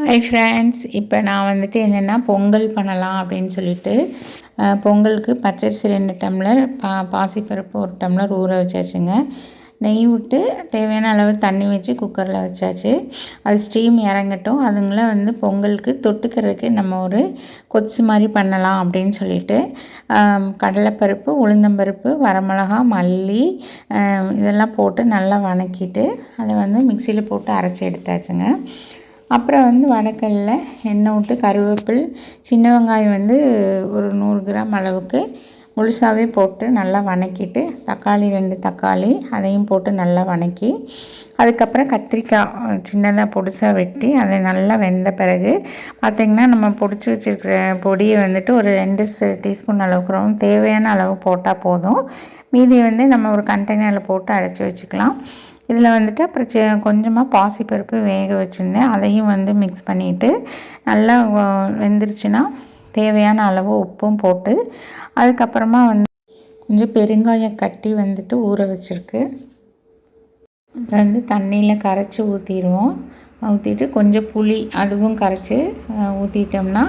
Hi friends, இப்போ நான் வந்துட்டு என்னென்னா பொங்கல் பண்ணலாம் அப்படின்னு சொல்லிட்டு பொங்கலுக்கு பச்சரிசி 2 டம்ளர், பாசிப்பருப்பு 1 டம்ளர் ஊற வச்சாச்சுங்க. நெய் விட்டு தேவையான அளவு தண்ணி வச்சு குக்கரில் வச்சாச்சு. அது ஸ்டீம் இறங்கட்டும். அதுங்களை பொங்கலுக்கு தொட்டுக்கிறதுக்கு நம்ம ஒரு கொத்து மாதிரி பண்ணலாம் அப்படின்னு சொல்லிட்டு கடலைப்பருப்பு, உளுந்தம்பருப்பு, வரமிளகா, மல்லி இதெல்லாம் போட்டு நல்லா வணக்கிட்டு அதை மிக்சியில் போட்டு அரைச்சி எடுத்தாச்சுங்க. அப்புறம் வடக்கல்ல எண்ணெய் விட்டு கருவேப்பில், சின்ன வெங்காயம் ஒரு 100 கிராம் அளவுக்கு முழுசாகவே போட்டு நல்லா வணக்கிட்டு, தக்காளி 2 தக்காளி அதையும் போட்டு நல்லா வணக்கி, அதுக்கப்புறம் கத்திரிக்காய் சின்னதாக பொடிசாக வெட்டி அதை நல்லா வெந்த பிறகு பார்த்திங்கன்னா நம்ம பொடிச்சு வச்சுருக்கிற பொடியை ஒரு 2 டீஸ்பூன் அளவுக்கு தேவையான அளவு போட்டால் போதும். மீதி நம்ம ஒரு கண்டெய்னரில் போட்டு அடைச்சி வச்சுக்கலாம். இதில் அப்புறம் கொஞ்சமாக பாசிப்பருப்பு வேக வச்சுருந்தேன். அதையும் மிக்ஸ் பண்ணிவிட்டு நல்லா வெந்துருச்சுன்னா தேவையான அளவு உப்பும் போட்டு, அதுக்கப்புறமா கொஞ்சம் பெருங்காயம் கட்டி ஊற வச்சுருக்கு. தண்ணியில் கரைச்சி ஊற்றிடுவோம். ஊற்றிட்டு கொஞ்சம் புளி அதுவும் கரைச்சி ஊற்றிட்டோம்னா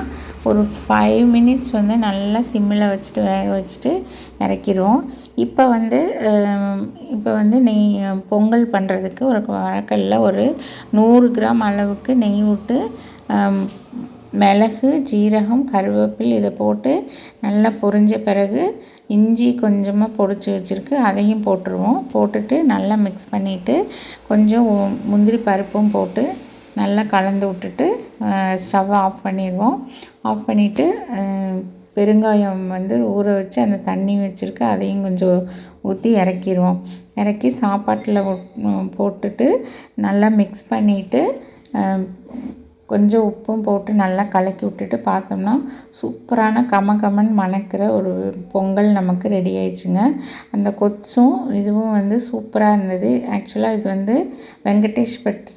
ஒரு 5 மினிட்ஸ் நல்லா சிம்மில் வச்சுட்டு வேக வச்சுட்டு இறக்கிடுவோம். இப்போ நெய் பொங்கல் பண்ணுறதுக்கு ஒரு வழக்கல்ல ஒரு 100 கிராம் அளவுக்கு நெய் விட்டு மிளகு, ஜீரகம், கருவேப்பில் இதை போட்டு நல்லா பொரிஞ்ச பிறகு இஞ்சி கொஞ்சமாக பொடிச்சு வச்சுருக்கு, அதையும் போட்டுருவோம். போட்டுட்டு நல்லா மிக்ஸ் பண்ணிவிட்டு கொஞ்சம் முந்திரி பருப்பும் போட்டு நல்லா கலந்து விட்டுட்டு ஸ்டவ்வை ஆஃப் பண்ணிடுவோம். ஆஃப் பண்ணிவிட்டு பெருங்காயம் ஊற வச்சு அந்த தண்ணி வச்சுருக்கு, அதையும் கொஞ்சம் ஊற்றி இறக்கிடுவோம். இறக்கி சாப்பாட்டில் போட்டுட்டு நல்லா மிக்ஸ் பண்ணிவிட்டு கொஞ்சம் உப்பும் போட்டு நல்லா கலக்கி விட்டுட்டு பார்த்தோம்னா சூப்பரான கமகமன் மணக்கிற ஒரு பொங்கல் நமக்கு ரெடி ஆயிடுச்சுங்க. அந்த கொத்தும் இதுவும் சூப்பராக இருந்தது. ஆக்சுவலாக இது வெங்கடேஷ் பட்